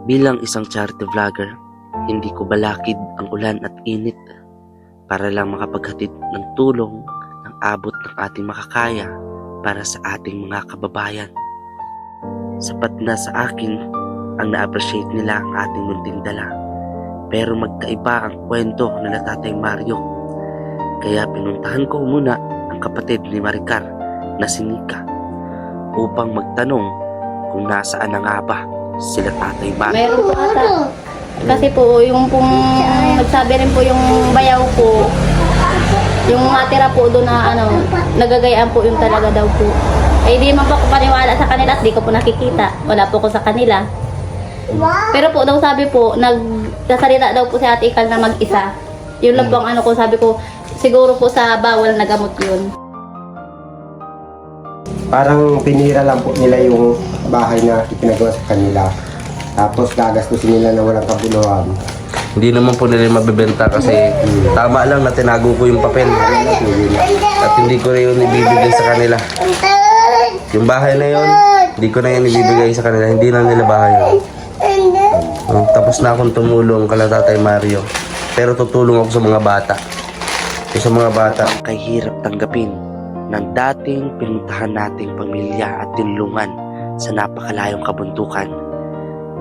Bilang isang charity vlogger, hindi ko balakid ang ulan at init para lang makapaghatid ng tulong ng abot ng ating makakaya para sa ating mga kababayan. Sapat na sa akin ang na-appreciate nila ang ating munting dala. Pero magkaiba ang kwento nila Tatay Mario. Kaya pinuntahan ko muna ang kapatid ni Maricar na si Nika upang magtanong kung nasaan na nga ba sila Tatay Mario. Meron po ata. Kasi po, yung pong nagsabi rin po yung bayaw ko, yung natira po doon na nagagayaan po yung talaga daw po. Eh di man po ako paniwala sa kanila at di ko po nakikita. Wala po ko sa kanila. Pero po daw sabi po, nagsasalita daw po si Ate Ikal na mag-isa. Yun lang po ang ko, sabi ko, siguro po sa bawal na gamot yun. Parang pinira lang po nila yung bahay na ipinagawa sa kanila. Tapos gagastusin nila na walang kabuluhan. Hindi naman po nila mabibenta kasi tama lang na tinago ko yung papel. At hindi ko na yun ibibigay sa kanila. Yung bahay na yun, hindi ko na yun ibibigay sa kanila. Hindi na nila bahay yun. Tapos na akong tumulong kala Tatay Mario. Pero tutulong ako sa mga bata. Sa mga bata. Kay hirap tanggapin ng dating pinuntahan nating pamilya at tinulungan sa napakalayong kabundukan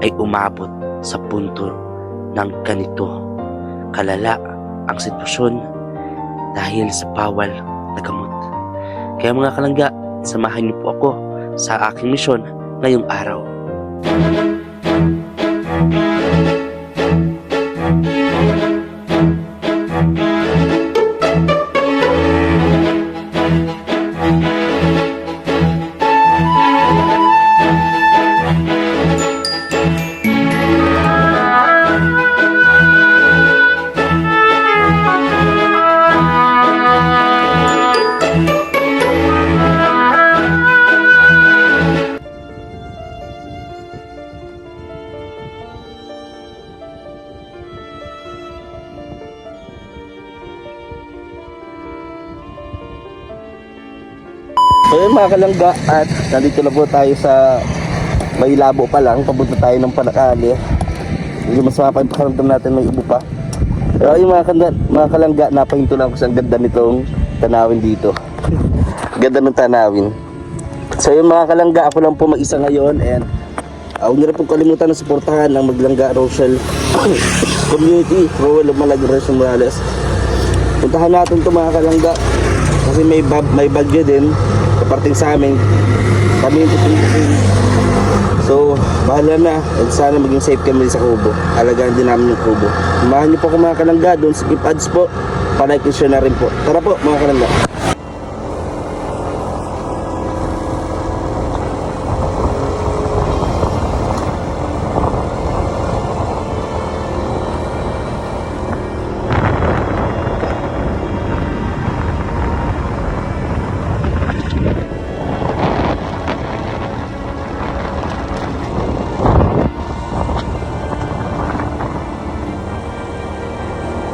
ay umabot sa punto ng ganito kalala ang sitwasyon dahil sa bawal na gamot. Kaya mga kalangga, samahan niyo po ako sa aking misyon ngayong araw. So yun mga kalangga, at nandito na po tayo sa may labo pa lang, papunta tayo ng Panakali. Medyo mas mapagpakaramdam natin may ubo pa. Pero yung mga kalangga, napahinto lang ko sa ganda nitong tanawin dito. Ganda ng tanawin. So yun mga kalangga, ako lang po mag-isa ngayon, and huwag niyo rin pong kalimutan na suportahan ng Maglangga Rochelle Community, Roel of Malaga Reyes Morales. Puntahan natin ito mga kalangga kasi may bagyo din kaparting sa amin, kami yung tutuloy. So bahala na, at sana maging safe kami sa Kubo. Alagaan din namin yung Kubo. Samahan niyo po ako mga kalangga doon sa Keep Ads po, palike and share na rin po. Tara po mga kalangga.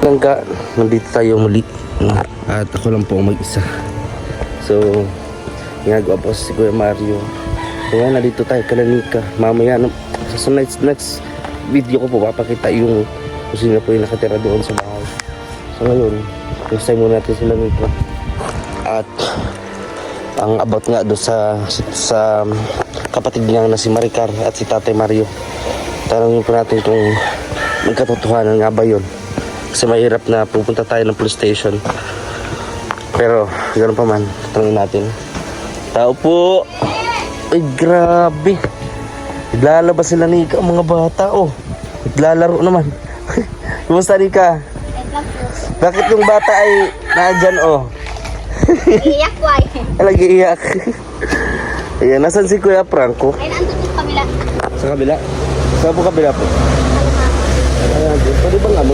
Langga, nandito tayo muli at ako lang po ang mag-isa. So ginagawa po si Kuya Mario. Kaya nandito tayo kala Nika. Mamaya sa next video ko po papakita yung kung sino po yung nakatira doon sa bahay. So ngayon, kusay muna natin sila Nika. At ang about nga doon sa kapatid niya na si Maricar at si Tatay Mario. Tanongin po natin kung magkatotohanan nga ba yun. Kasi mahirap na pupunta tayo ng police station. Pero ganoon pa man, tanongin natin. Tao po. Ay grabe, naglalabas sila Nika, ang mga bata. Oh, naglalaro naman. Kumusta Nika? Bakit yung bata ay nandyan? Oh, Iiyak po ay. nag-iiyak. Ayan, nasan si Kuya Franco? Ay, nandun po sa kabila. Sa kabila? Saan po kabila po? Ayan, pwede bang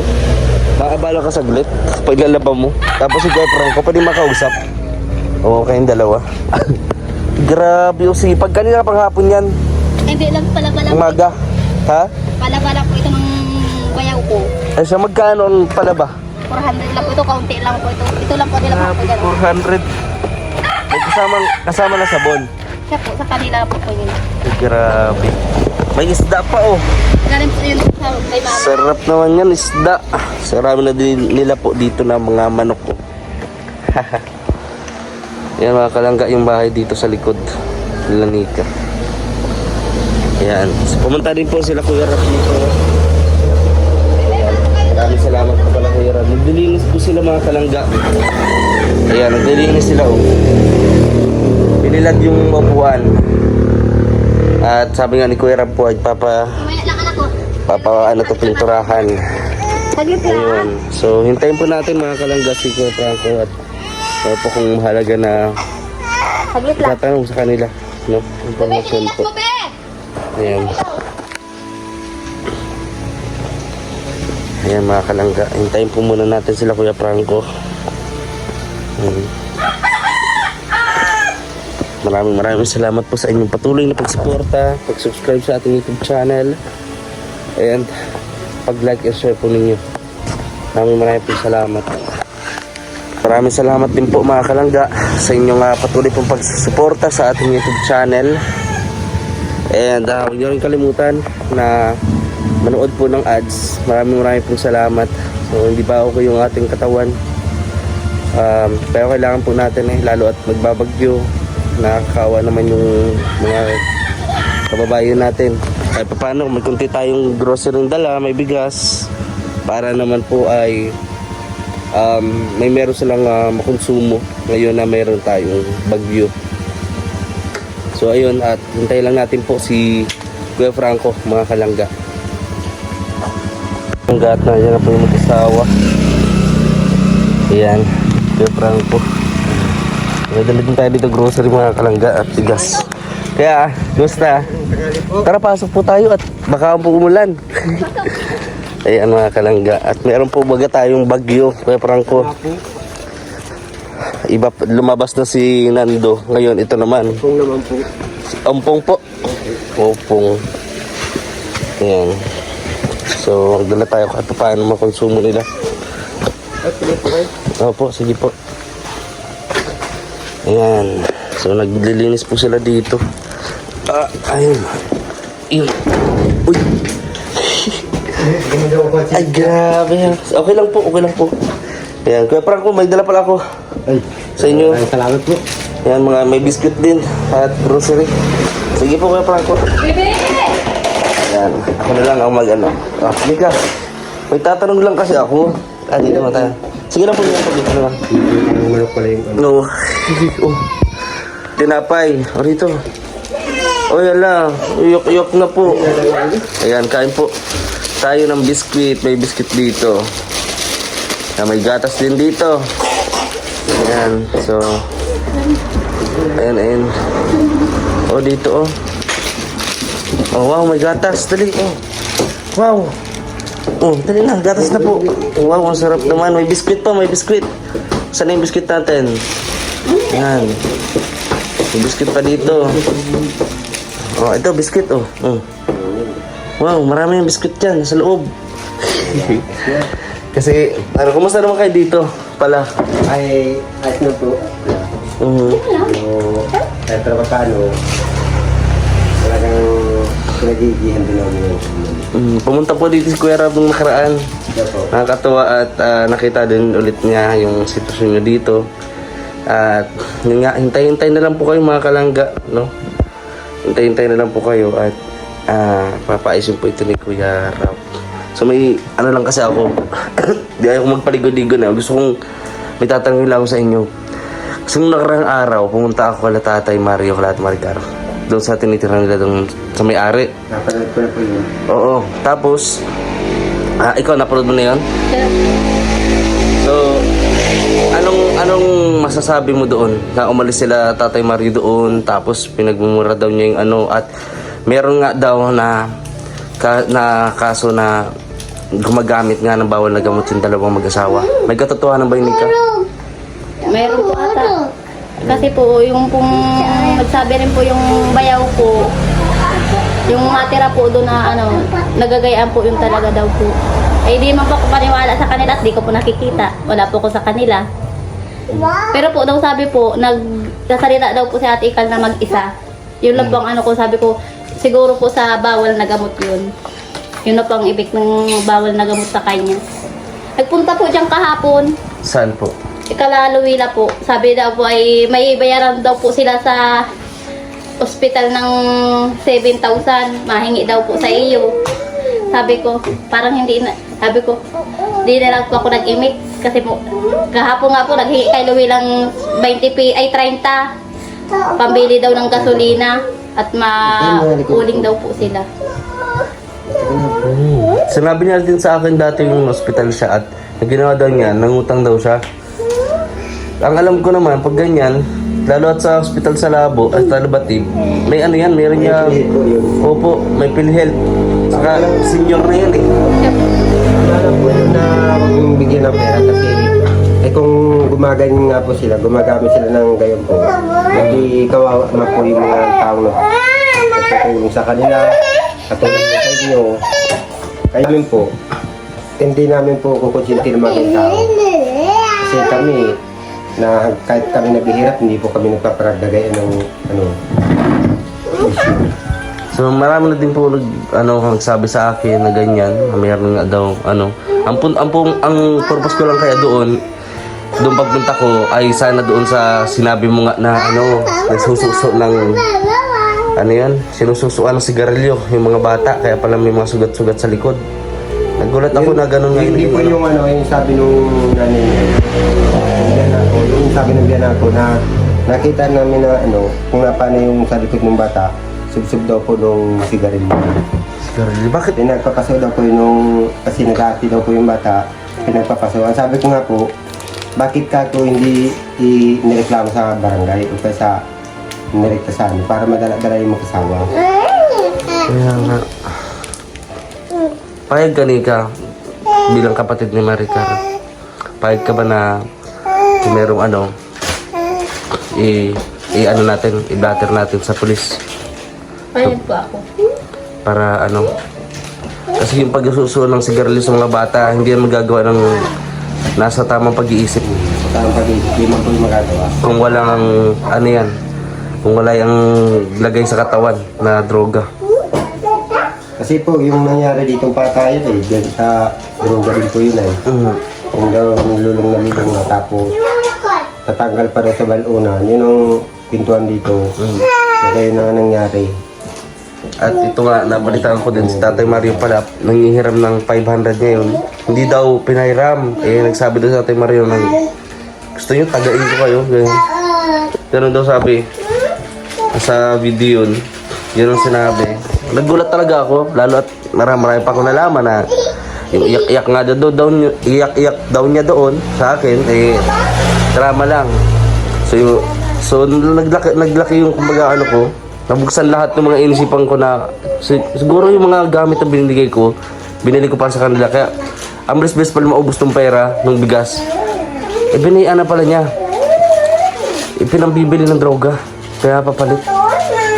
maabala ka saglit paglalaba mo, tapos si Kuya Franco pwede makausap. Oo, kayong dalawa. Grabe yung sipag. Kanina pang hapon yan. Hindi lang pala Umaga. Ha? Pala po ito ng bayaw ko. Ay siya, magkano ang palaba? 400 lang po ito, kaunti lang po ito. Ito lang po nila po. 400. May kasama na sabon. Siya po, sa kanila po po yun. Ay, grabe. May isda pa oh. Galing po yun sa kay mama. Sarap naman yan, isda. Sarami na din nila po dito na mga manok ko. Yan mga kalangga yung bahay dito sa likod. Lanika. Yan. So, pumunta din po sila Kuya Rap dito. Ayan. Maraming salamat po pala Kuya Rap. Naglilinis po sila mga kalangga. Ayan, naglilinis sila oh. Pinilad yung upuan. At sabi nga ni Kuya Rap po ay ano to, pinturahan. Saglit lang. Ayun. So, hintayin po natin mga kalangga si Kuya Franco at po kung mahalaga na Saglit lang. tatanong sa kanila. No? Information po. Ayan. Ayan mga kalangga. Hintayin po muna natin sila Kuya Franco. Maraming salamat po sa inyong patuloy na pagsuporta, pag-subscribe sa ating YouTube channel, and pag-like and share po ninyo. Maraming po salamat. Maraming salamat din po mga kalangga sa inyong patuloy pong pagsuporta sa ating YouTube channel. And huwag niyo rin kalimutan na manood po ng ads. Maraming pong salamat. So hindi pa ako yung ating katawan. Pero kailangan po natin lalo at magbabagyo. Nakakawa naman yung mga kababayan natin. Kahit paano, may kunti tayong grocery dala, may bigas. Para naman po ay may meron silang makonsumo ngayon na meron tayong bagyo. So ayun, at hintay lang natin po si Kuya Franco mga kalangga. Hanggat na yan na po yung mag-asawa. Ayan, Kuya Franco. Nadala din tayo dito grocery mga kalangga at bigas. Kaya, gusta. Tara, pasok po tayo at baka po umulan. Ayan mga kalangga. At meron po baga tayong bagyo, Kuya Franco. Iba, lumabas na si Nando. Ngayon, ito naman. Kung naman po. Ompong po. Ompong. Ayan. So, magdala tayo kahit paano makonsumo nila. Opo, sige po. Ayan. So, naglilinis po sila dito. Ayun. Yun. Uy. Ay, grabe. Okay lang po, okay lang po. Ayan. Kuya Franco, may dala pala ako. Ay, Sa inyo. ay, salamat po. Ayan, mga may biscuit din at grocery. Sige po Kuya Franco. Ayan, ako na lang ang mag-ano. Sige ka. May tatanong lang kasi ako. Dito naman tayo. Sige lang po, dito na lang. Ang manok pala yung ano. No. Oh. Tinapay. O rito. O yala. Uyok-uyok na po. Ayan, kain po. Tayo ng biscuit. May biscuit dito. May gatas din dito. Ayan. So. Ayan. O dito oh. Oh wow, may gatas. Dali. Oh. Wow. Oh, dali na. Gatas na po. Wow, ang sarap naman. May biscuit pa. May biscuit. Saan yung biscuit natin? Ayan. May biscuit pa dito. Oh, ito biscuit oh. Wow, marami yung biscuit dyan sa loob. Kasi, kumusta naman kayo dito pala? Ay, ayos na po. Kahit pero paano, talagang pinagigihan din namin yung Pumunta po dito si Kuya Rab nung nakaraan. Nakakatuwa at nakita din ulit niya yung sitwasyon niyo dito. At yun nga, hintay-hintay na lang po kayo mga kalangga, no? Hintay-hintay na lang po kayo at papaisin po ito ni Kuya Rab. So may ano lang kasi ako, di ayaw magpaligo-ligo na. Gusto kong may tatanungin lang ako sa inyo. Kasi nung nakarang araw, pumunta ako kala Tatay Mario, kala Tatay Maricar. Doon sa tinitira nila doon sa may-ari. napanood ko na po yun. Oo. Tapos, ikaw, napanood mo na yun? So, anong masasabi mo doon? Na umalis sila Tatay Mario doon, tapos pinagmumura daw niya yung ano, at meron nga daw na kaso na gumagamit nga ng bawal na gamot yung dalawang mag-asawa. May katotohanan ba yun, Nika? Meron po ata. Kasi po, yung pong nagsabi rin po yung bayaw ko, yung natira po doon na nagagayaan po yung talaga daw po. Eh di man po ako paniwala sa kanila at di ko po nakikita. Wala po ko sa kanila. Pero po daw sabi po, nagsasalita daw po si Ate Ikal na mag-isa. Yun lang po ang ano ko, sabi ko, siguro po sa bawal na gamot yun. Yun na po ang ibig ng bawal na gamot sa kanya. Nagpunta po dyan kahapon, Saan po? Ikalaluwila po. Sabi daw po ay may bayaran daw po sila sa ospital ng 7,000. Mahingi daw po sa iyo. Sabi ko, parang hindi na. Sabi ko, di na lang po ako nag-imik. Kasi po, kahapon nga po, naghingi kay Luwilang 30. Pambili daw ng gasolina. At mauling daw po sila. Sinabi niya din sa akin dati yung hospital siya at ginawa daw niya, nangutang daw siya. Ang alam ko naman, pag ganyan, lalo at sa hospital sa Labo at Talabatib, may ano yan, meron niya, opo, may PhilHealth. Saka senior na yan eh. Alam po yun na huwag yung bigyan ng pera kasi kung gumaganyan nga po sila, gumagamit sila ng gayon po. Hindi kawawa na po yung mga tao na nagtutulong sa kanila, katulad sa inyo. Kaya po, hindi namin po kukonsinti ng mga tao. Kasi kami, na kahit kami naghihirap, hindi po kami nagpaparagdagay ng issue. So marami na din po nagsabi sa akin na ganyan, na mayroon nga daw ang purpose ko lang kaya doon pagpunta ko ay sana doon sa sinabi mo nga na nagsususo ng sinususuan ng sigarilyo yung mga bata kaya pala may mga sugat-sugat sa likod. Nagulat ako na gano'n nga Hindi po yung yung sabi nung nanay niya. Yung sabi ng biyanan ko na nakita namin na kung paano yung sa likod ng bata, sub-sub daw po nung sigarilyo. Sigarilyo? Bakit? Pinagpapasaw daw po yung kasi nag-aati daw po yung bata, pinagpapasaw. Ang sabi ko nga po, bakit ka to hindi inireklamo sa barangay o kaya sa nirektasan para madala-dala yung mag-asawa? Kaya nga. Payag ka Nika bilang kapatid ni Maricar. Payag ka ba na kung merong i-blatter natin sa pulis Payag po ako. para kasi yung pagsusuo ng sigarilyo sa mga bata hindi yan magagawa ng nasa tamang pag-iisip Parang pag-iisip, di man po yung magagawa. kung walang kung wala yung lagay sa katawan na droga. Kasi po, yung nangyari ditong patayan dyan sa droga din po yun Kung daw nilulong na nilulong na tapos tatanggal pa rin sa balunan, yun ang pintuan dito. Kaya na nangyari. At ito nga, nabalitaan ko din si Tatay Mario pala, nangihiram ng 500 ngayon. Hindi daw pinahiram. Nagsabi daw sa Tatay Mario na gusto nyo, tagain ko kayo. Ganun daw sabi sa video yun. Yun ang sinabi. Nagulat talaga ako, lalo at marami pa ako nalaman na yung iyak-iyak nga daw niya doon sa akin, drama lang. So naglaki yung kumbaga ko, nabuksan lahat ng mga inisipan ko na siguro yung mga gamit na binili ko para sa kanila. Kaya ang best pala maubos ng pera, ng bigas. Binayaan na pala niya. Ipinambibili ng droga. Kaya papalit.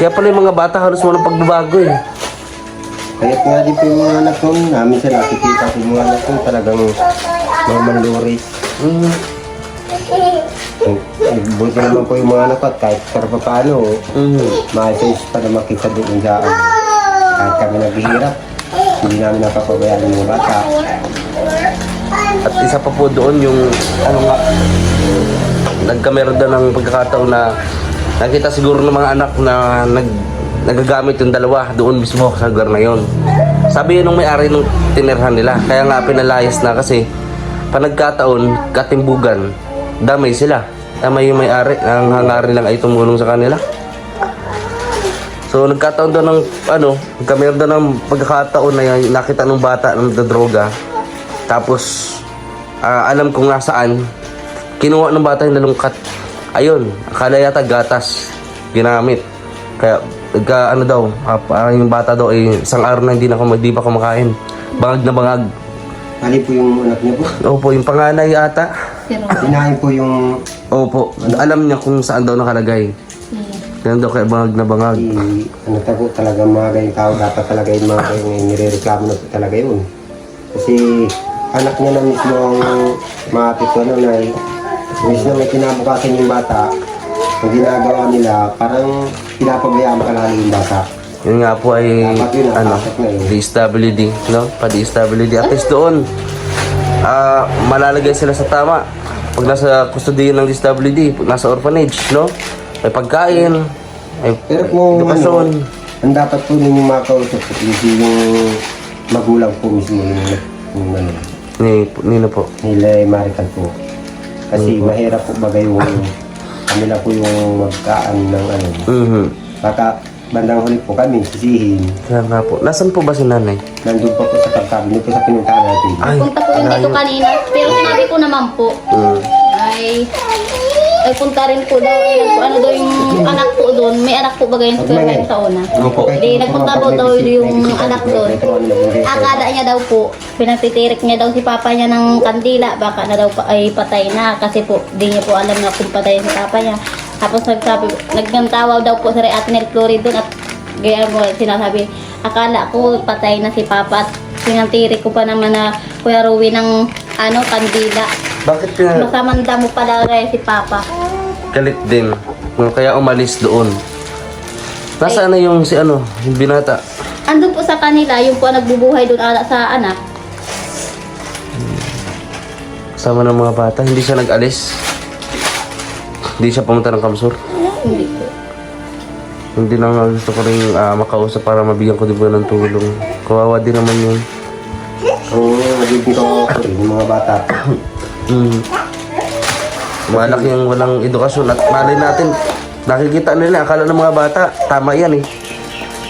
Kaya pala yung mga bata halos walang pagbabago Kaya nga din po yung mga anak ko, namin sila nakikita ko yung mga anak ko talagang mga manluris. Buti naman po yung mga anak ko at kahit para pa paano, maayos pa na makita doon sa kahit kami naghihirap, hindi namin napapabayaan yung mga bata. At isa pa po doon yung nagkameron doon ng pagkakataon na nakita siguro ng mga anak na nagagamit yung dalawa doon mismo sa lugar na yun. Sabi yun nung may-ari nung tinerhan nila. Kaya nga pinalayas na kasi panagkataon, katimbugan, damay sila. Damay yung may-ari. Ang hangarin lang ay tumulong sa kanila. So nagkataon doon ng nagkameron doon ng pagkakataon na nakita ng bata ng droga. Tapos alam kung nasaan, kinuha ng bata yung nalungkat. Ayun, akala yata gatas ginamit. Kaya yung bata daw ay isang araw na hindi pa kumakain. Bangag na bangag. Mali po yung anak niya po. Opo, yung panganay ata. Inahin po yung Opo, alam niya kung saan daw nakalagay. Ganun daw kaya bangag na bangag. talaga mga ganyang tao, dapat talaga yung mga ganyang nire-reklamo na po talaga yun. Kasi anak niya na mismo ang makapit na imbis na may kinabukasan yung bata, ang ginagawa nila, parang pinapabayaan pa lalo yung bata. Yun nga po ay Dapat yun ang ano, pasok na yun. DSWD, no? Pa-DSWD. At least doon, malalagay sila sa tama. Pag nasa custody ng DSWD, nasa orphanage, no? May pagkain, may Pero kung edukasyon. ang dapat po ninyong makausap po, yung magulang po mismo yung ano, Nino po. nila Marical po. Kasi mahirap po bagay yung kanila po yung magkaan ng ano. Mhm. Baka bandang huli po kami, sisihin. Kaya nga po. Nasaan po ba si nanay? Nandun pa po sa pagkabi, dito po sa pinuntahan natin. Ay, Punta po yung dito kanina. Pero sinabi ko naman po, ay punta rin po daw, ano daw yung anak po doon. May anak po bagay yung super sa una. Opo. Hindi, nagpunta po daw yung anak doon. Akala niya daw po, pinagtitirik niya daw si papa niya ng kandila, baka na daw ay patay na kasi po, di niya po alam na kung patay si papa niya. Tapos nagtawag daw po si Atenel Flores doon at gaya mo sinasabi, akala ko patay na si papa at pinagtirik ko pa naman na Kuya Ruwi ng kandila. bakit Masamanda mo pala si papa. galit din? Kaya umalis doon. Nasaan na yung si yung binata? Andun po sa kanila, yung po nagbubuhay doon sa anak. Kasama ng mga bata, hindi siya nag-alis. Hindi siya pumunta ng Kamsur. Hindi po. Hindi na nga gusto ko rin makausap para mabigyan ko din po ng tulong. Kawawa din naman yun. Ang nagiging kawawa po yung mga bata. Malaki yung walang edukasyon at malay natin, nakikita nila, akala ng mga bata, tama yan eh.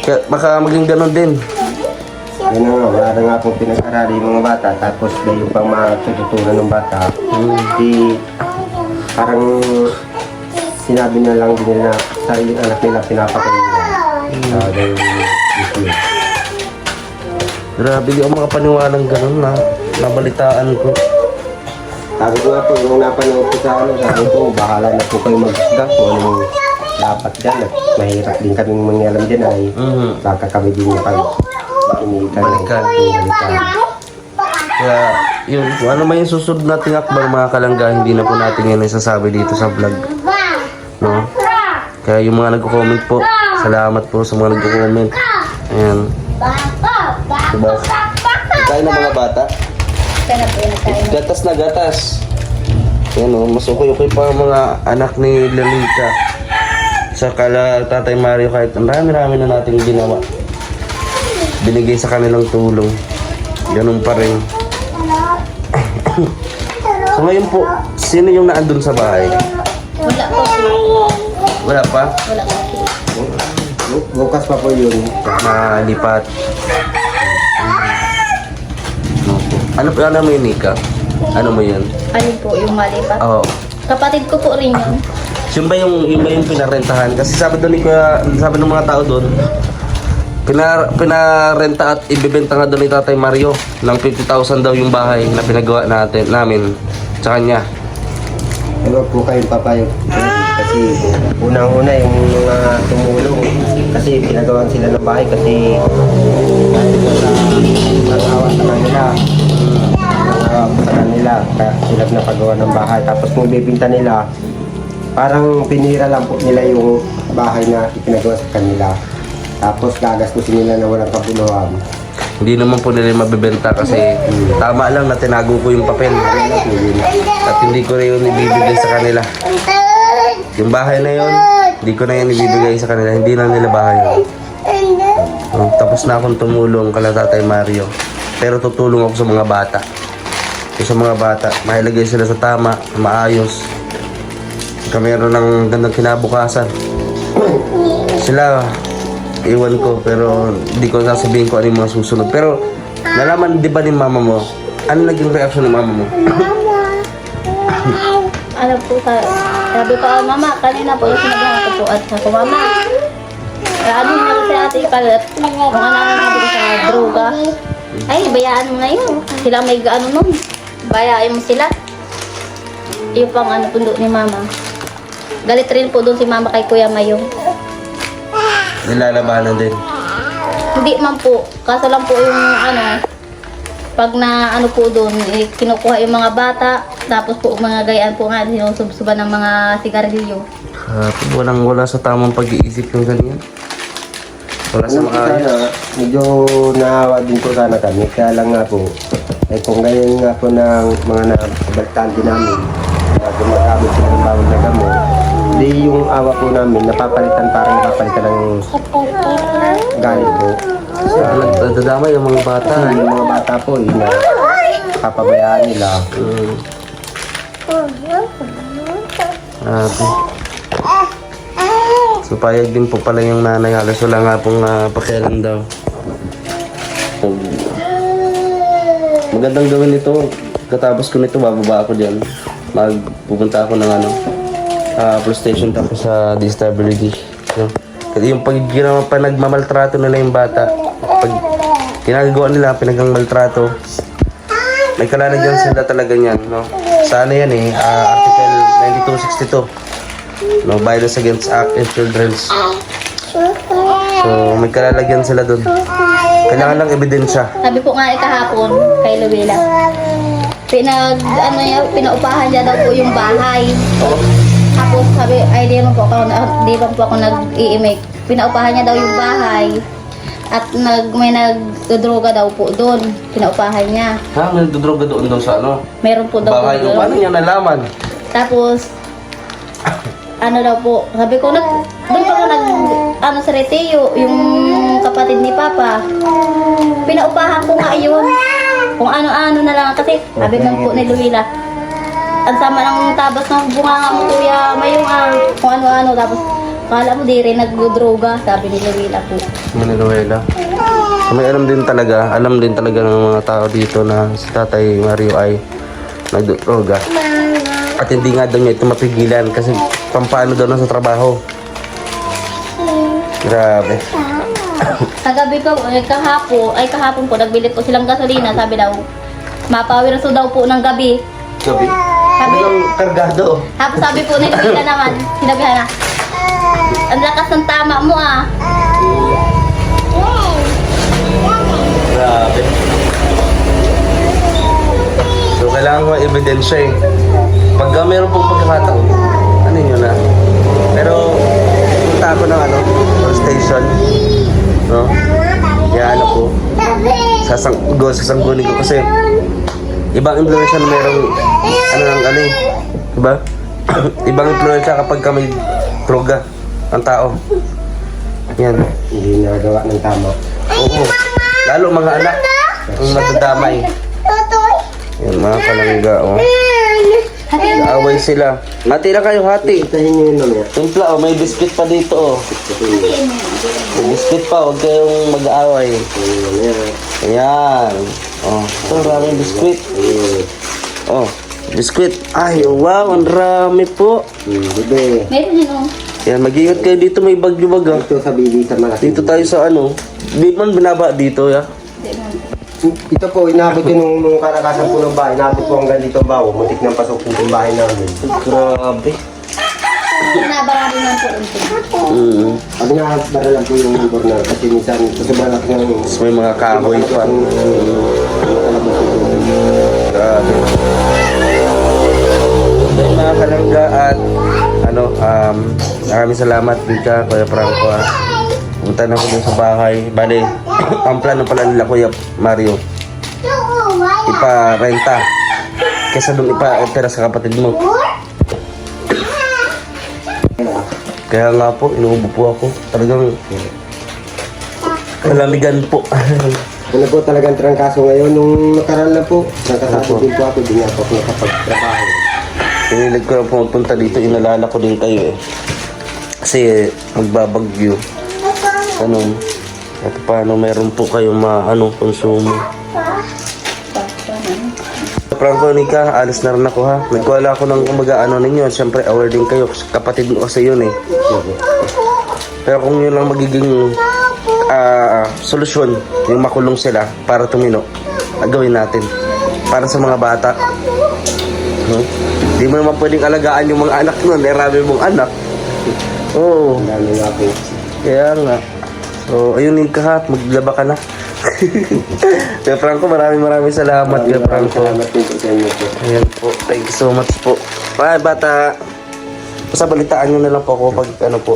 Kaya baka maging ganun din. Yun na nga, wala na nga pong pinag-arali yung mga bata. Tapos dahil yung pang matututunan ng bata, di parang sinabi na lang din nila sa anak nila pinapakain nila. Dahil ito. Grabe, di ako makapaniwalang ganun na nabalitaan ko. Sabi ko nga po, nung napanood ko sa sabi ko, bahala na po kayo mag-isda kung anong dapat dyan. At mahirap din kaming mangyalam dyan ay baka kami din yung iniitan. Balikan. Kaya yun, kung ano man yung susunod nating akbar mga kalangga, hindi na po natin yan isasabi dito sa vlog. No? Kaya yung mga nagko-comment po, salamat po sa mga nagko-comment. Ayan. Diba? Kain ng mga bata. Kaya po yung nagkain. Gatas na gatas. Ayan o, mas okay pa ang mga anak ni Lalita. Sa kala Tatay Mario, kahit ang rami-rami na natin ginawa. Binigay sa kanilang tulong. Ganun pa rin. So ngayon po, sino yung naandun sa bahay? Wala po. Wala pa? Wala po. Bukas pa po yun. Malipat. Ano mo yun, Nika? Ano mo yun? Alin po yung malipat? Oo. Kapatid ko po rin yun. Yun ba yung pinarentahan? Kasi sabi doon sabi ng mga tao doon, pinarenta at ibebenta nga doon ni Tatay Mario ng 50,000 daw yung bahay na pinagawa namin sa kanya. Huwag po kayong papayag. Kasi unang-una yung mga tumulong. Kasi pinagawan sila ng bahay kasi nag-awa sa kanila. Nag-awa sa kanila. Kaya sila napagawa ng bahay. Tapos kung bibinta nila, parang pinira lang po nila yung bahay na ipinagawa sa kanila. Tapos gagastusin nila na walang kabunuhan. Hindi naman po nila mabibenta kasi tama lang na tinago ko yung papel. At hindi ko na yun ibibigay sa kanila. Yung bahay na yun, hindi ko na yun ibibigay sa kanila. Hindi na nila bahay yun. Tapos na akong tumulong kala Tatay Mario. Pero tutulong ako sa mga bata. Sa mga bata, mailagay sila sa tama, maayos. Meron ng gandang kinabukasan. Sila, iwan ko, pero hindi ko sasabihin ko ano yung mga susunod. Pero, nalaman di ba ni mama mo, ano naging reaction ng mama mo? Ano po sabi ko, mama, kanina po yung sinabihan ko po at ako, mama, ano na kasi ate kalat, kung ano na sa droga, ay, bayaan mo na yun. Sila may gaano nun. Bayaan mo sila. Yung pang ano pundo ni mama. Galit rin po doon si mama kay Kuya Mayong. Nilalabanan din. Hindi man po. Kaso lang po yung pag na po doon, kinukuha yung mga bata, tapos po mga gayaan po nga, sinusubsuban ng mga sigarilyo. Wala sa tamang pag-iisip yung ganyan. Wala sa Ano po maayos. sana, medyo naawa din po sana kami. Kaya lang nga po, ay kung ganyan nga po ng mga nabaltante namin, na gumagamit sila ng bawal na gamot, di yung awa po namin, parang napapalitan ng galit po. Nadadamay yung mga bata. Yung mga bata po, na papabayaan nila. Grabe. So payag din po pala yung nanay. Halos wala nga pong pakialam daw. Magandang gawin ito. Katapos ko nito, bababa ako dyan. Pupunta ako ng police station tapos sa DSWD. So, kasi yung nagmamaltrato nila yung bata. Pag ginagawa nila, pinagmaltrato, may kalalagyan sila talaga niyan. No? Sana yan Article 9262. No, Violence Against Act and Children's. So, may kalalagyan sila doon. Kailangan lang ebidensya. Sabi po nga kahapon kay Luwila. Pinaupahan niya daw po yung bahay. Tapos sabi, ay di naman po ako nag-i-make. Pinaupahan niya daw yung bahay. At may nagdodroga daw po doon. Pinaupahan niya. Ha? May nagdodroga doon sa Meron po daw bahay. po doon. Paano niya nalaman? Tapos, daw po, sabi ko, doon pa ko sa Reteo, yung kapatid ni Papa. Pinaupahan ko nga yun. Kung ano-ano na lang. Kasi, sabi nga po ni Luwila, ang sama ng tabas ng bunga mo, Kuya Mayong, kung ano-ano. Tapos, kala mo di rin nagdodroga, sabi ni Luwila po. Manuela. May alam din talaga ng mga tao dito na si Tatay Mario ay nagdodroga. At hindi nga daw niya ito mapigilan kasi pampano daw na sa trabaho. Grabe. Kagabi ko, kahapon po, nagbili po silang gasolina. Sabi daw, mapawir so daw po ng gabi. Gabi? Sabi, Kargado. tapos sabi po ni Luwila naman, sinabihan na, ang lakas ng tama mo Grabe. So kailangan mo ebidensya Pagka meron pong pagkakataon, ano yun Pero, punta ako ng police station. No? Kaya ko. Sasanggunin ko kasi ibang influensya na merong diba? Ibang influensya kapag may droga ang tao. Yan. Hindi nagawa ng tama. Oo. Lalo mga anak ang madadamay. Yan, mga palangga, Away sila. Hati lang kayo, hati. Itahin nyo yun naman. Timpla, may biscuit pa dito, May biscuit pa, huwag kayong mag-aaway. Ayan. Ito, maraming biscuit. Biscuit. Ay, wow, ang rami po. Bebe. Meron yun Yan, mag-ingat kayo dito, may bagyo-baga. Ito sa bibi sa malaki. Dito tayo sa di man binaba dito, Ito po, inabot yun nung karakasan po ng bahay. Inabot po hanggang dito ang bawo. Muntik nang pasok po yung bahay namin. Grabe. Nabarami lang po unti. Pag nakakabara lang po yung corner kasi minsan sobrang laki ng Tapos may mga kahoy pa. Grabe. Mga kalangga at maraming salamat Vika, Kuya Franco Punta na ko dun sa bahay. Bale, ang plano pala nila Kuya Mario ipa-renta kesa dun ipa-opera sa kapatid mo. Kaya nga po, inuubo po ako. Talagang kalamigan po. Ano po talagang trangkaso ngayon. Nung nakaraan na po, nagkasado din po ako. Di nga po ako nakapagtrabaho. Pinilig ko na pumunta dito, inalala ko din kayo Kasi magbabagyo. Ganun. At paano meron po kayong konsumo. Franco, Nika, alis na rin ako ha. Nagkuhala ako ng ninyo. Siyempre, aware din kayo. Kapatid mo kasi yun Pero kung yun lang magiging solusyon, yung makulong sila para tumino, gawin natin. Para sa mga bata. Hindi mo naman pwedeng alagaan yung mga anak nun. Marami mong anak. Oo. Dami nga po. Kaya nga. So, ayun Nika ha. Maglaba ka na. Kuya Franco, maraming salamat Kuya Franco. Salamat din po sa inyo po. Ayan po. Thank you so much po. Bye, bata. Basta balitaan nyo na lang po ako pag ano po.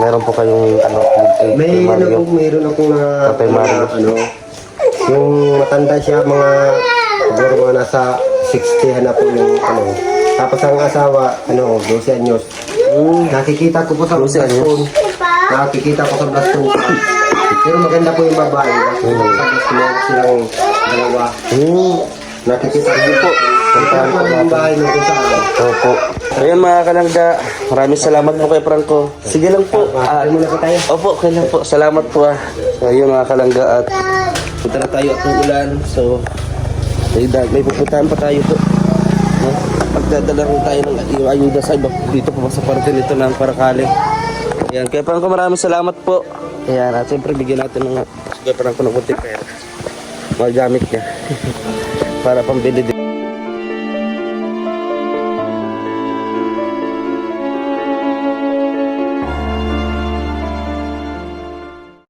Meron po kayong ano, kay May Mario. meron akong Tatay Mario. yung matanda siya, siguro mga nasa 60 na po yung Tapos ang asawa, 12 anyos. Nakikita ko po sa 12 anyos? phone. Nakikita ko sa blastong. Pero maganda po yung babae. Meron silang dalawa. Nakikita ko po. Puntahan ko yung bahay nung kung saan. Opo. Ayan mga kalangga, maraming salamat po kay Franco. Sige lang po. Muna po tayo. Opo, okay lang po. Salamat po So, ayun mga kalangga at punta na tayo at uulan. So, may pupuntahan pa tayo po. No? Pagdadala rin tayo ng yung ayuda sa iba. Dito po sa parte nito ng Paracale. Ayan, kaya Franco maraming salamat po. Ayan, at siyempre bigyan natin ng kay Franco ng kunti pera. Magamit niya. Para pambili din.